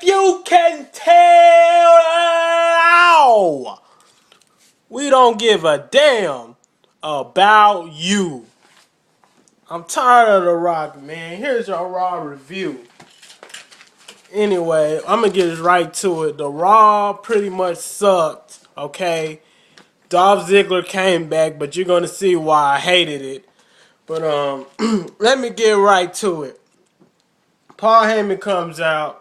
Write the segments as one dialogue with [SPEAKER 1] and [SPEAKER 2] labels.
[SPEAKER 1] If you can tell, we don't give a damn about you. I'm tired of The Rock, man. Here's your Raw review. Anyway, I'm going to get right to it. The Raw pretty much sucked, okay? Dolph Ziggler came back, but you're going to see why I hated it. But let me get right to it. Paul Heyman comes out,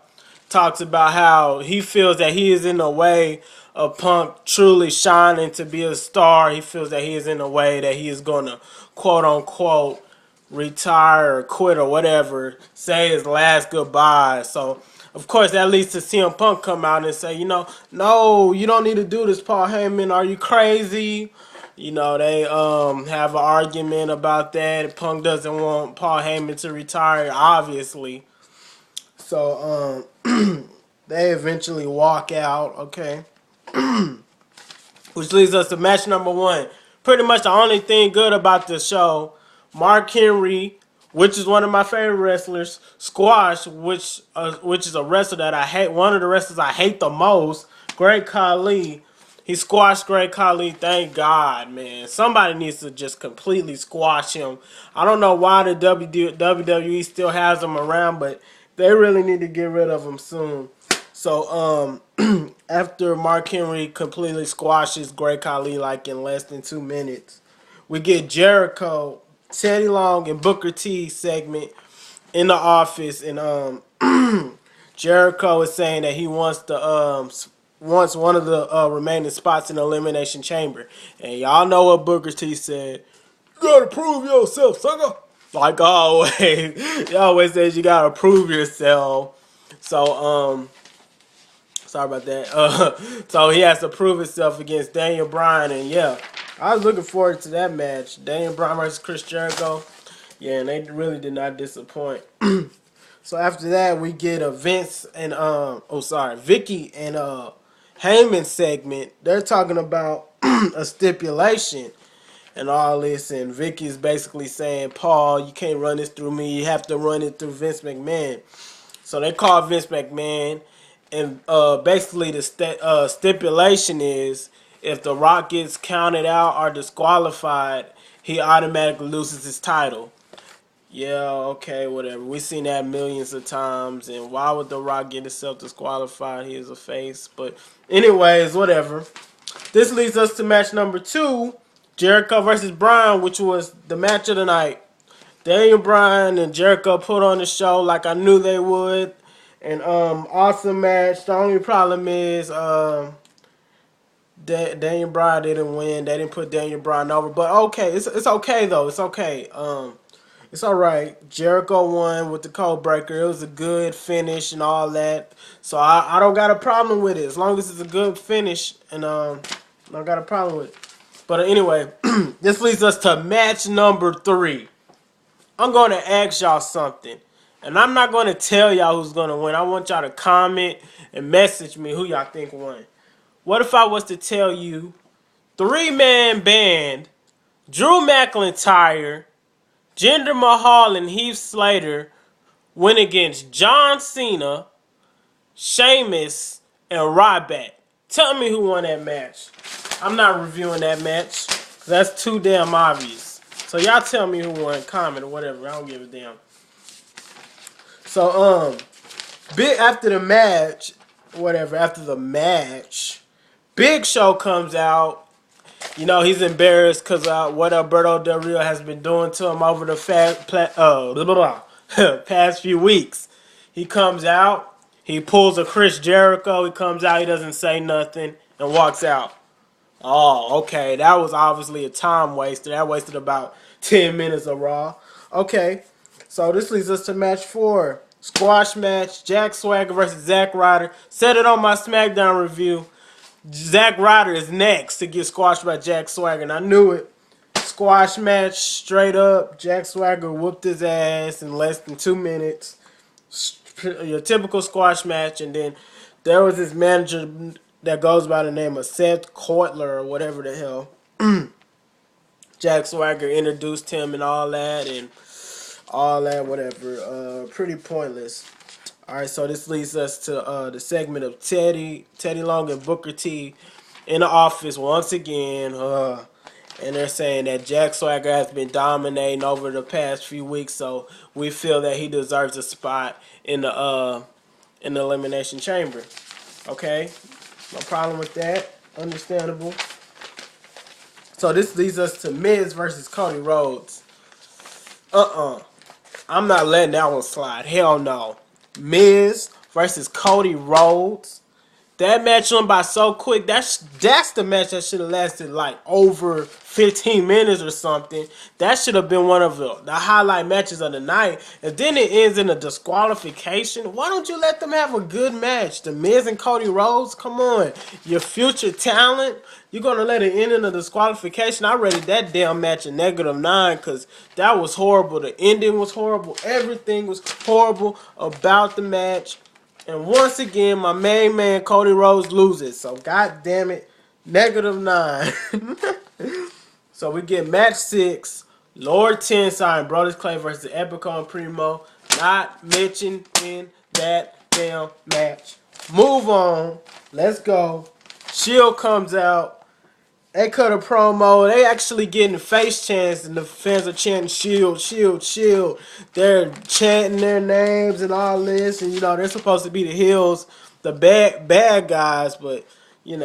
[SPEAKER 1] talks about how he feels that he is in the way of Punk truly shining to be a star. He feels that he is in the way that he is going to, quote unquote, retire or quit or whatever, say his last goodbye. So, of course, that leads to CM Punk come out and say, no, you don't need to do this, Paul Heyman. Are you crazy? They have an argument about that. Punk doesn't want Paul Heyman to retire, obviously. So, they eventually walk out, okay? Which leads us to match number 1. Pretty much the only thing good about this show. Mark Henry, which is one of my favorite wrestlers. Squash, which is a wrestler that I hate. One of the wrestlers I hate the most. Great Khali. He squashed Great Khali. Thank God, man. Somebody needs to just completely squash him. I don't know why the WWE still has him around, but they really need to get rid of him soon. So, after Mark Henry completely squashes Great Khali like in less than 2 minutes, we get Jericho, Teddy Long, and Booker T segment in the office, and Jericho is saying that he wants wants one of the remaining spots in the Elimination Chamber, and y'all know what Booker T said. You gotta prove yourself, sucker. Like always, he always says you gotta prove yourself. So sorry about that. So he has to prove himself against Daniel Bryan, and yeah, I was looking forward to that match. Daniel Bryan versus Chris Jericho. Yeah, and they really did not disappoint. So after that, we get a Vince and Vicky and Heyman segment. They're talking about a stipulation and all this, and Vicky's basically saying, Paul, you can't run this through me. You have to run it through Vince McMahon. So they call Vince McMahon, and basically the stipulation is if The Rock gets counted out or disqualified, he automatically loses his title. Yeah, okay, whatever. We've seen that millions of times, and why would The Rock get himself disqualified? He is a face. But anyways, whatever. This leads us to match number 2, Jericho versus Bryan, which was the match of the night. Daniel Bryan and Jericho put on the show like I knew they would. And awesome match. The only problem is Daniel Bryan didn't win. They didn't put Daniel Bryan over. But okay, it's okay though. It's okay. It's alright. Jericho won with the code breaker. It was a good finish and all that. So I don't got a problem with it. As long as it's a good finish, and I don't got a problem with it. But anyway, this leads us to match number 3. I'm going to ask y'all something. And I'm not going to tell y'all who's going to win. I want y'all to comment and message me who y'all think won. What if I was to tell you 3-man band, Drew McIntyre, Jinder Mahal, and Heath Slater went against John Cena, Sheamus, and Ryback? Tell me who won that match. I'm not reviewing that match. That's too damn obvious. So y'all tell me who won, comment or whatever. I don't give a damn. So after the match, Big Show comes out. He's embarrassed because what Alberto Del Rio has been doing to him over the past few weeks. He comes out. He pulls a Chris Jericho. He comes out. He doesn't say nothing and walks out. Oh, okay. That was obviously a time waster. That wasted about 10 minutes of Raw. Okay. So this leads us to match 4. Squash match. Jack Swagger versus Zack Ryder. Said it on my SmackDown review. Zack Ryder is next to get squashed by Jack Swagger, and I knew it. Squash match, straight up. Jack Swagger whooped his ass in less than 2 minutes. Your typical squash match, and then there was this manager that goes by the name of Seth Courtler or whatever the hell. Jack Swagger introduced him and all that, whatever. Pretty pointless. All right, so this leads us to the segment of Teddy Long, and Booker T in the office once again. And they're saying that Jack Swagger has been dominating over the past few weeks, so we feel that he deserves a spot in the Elimination Chamber. Okay, no problem with that. Understandable. So this leads us to Miz versus Cody Rhodes. I'm not letting that one slide. Hell no. Miz versus Cody Rhodes. That match went by so quick. That's the match that should have lasted like over 15 minutes or something. That should have been one of the highlight matches of the night. And then it ends in a disqualification. Why don't you let them have a good match? The Miz and Cody Rhodes, come on. Your future talent, you're going to let it end in a disqualification? I rated that damn match a -9 because that was horrible. The ending was horrible. Everything was horrible about the match. And once again, my main man, Cody Rhodes, loses. So, god damn it, -9. So, we get match 6. Lord Tensai and Brodus Clay versus Epico and Primo. Not mentioned in that damn match. Move on. Let's go. Shield comes out. They cut a promo. They actually getting face chants, and the fans are chanting "Shield, Shield, Shield." They're chanting their names and all this, and they're supposed to be the heels, the bad guys, but and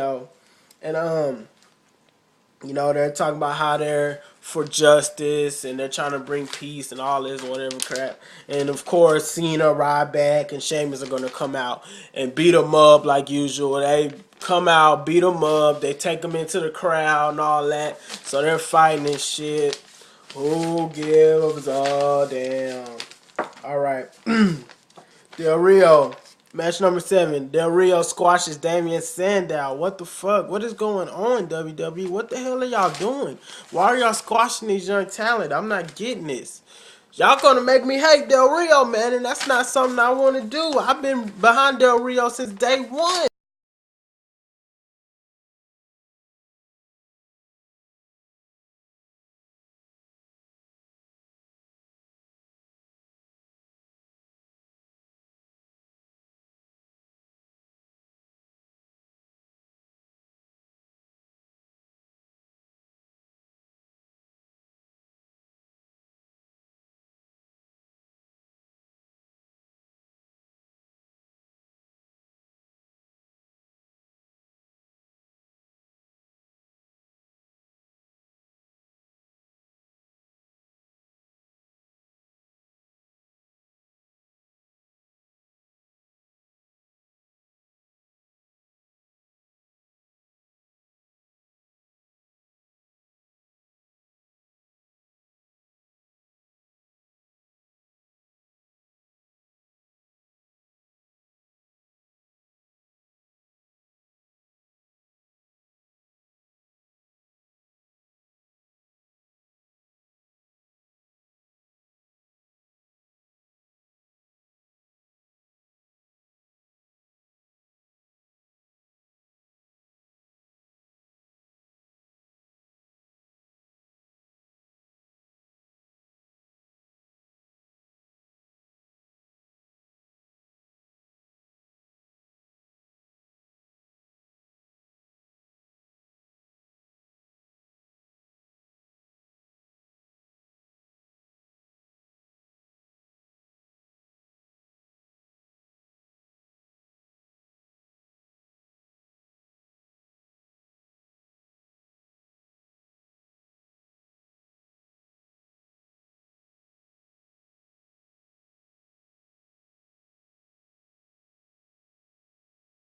[SPEAKER 1] they're talking about how they're for justice and they're trying to bring peace and all this whatever crap. And of course, Cena, Ryback, and Sheamus are gonna come out and beat them up like usual. They come out, beat them up, they take them into the crowd and all that. So they're fighting and shit. Who gives a damn? All right, Del Rio. Match number 7. Del Rio squashes Damian Sandow. What the fuck? What is going on, WWE? What the hell are y'all doing? Why are y'all squashing these young talent? I'm not getting this. Y'all gonna make me hate Del Rio, man, and that's not something I want to do. I've been behind Del Rio since day one.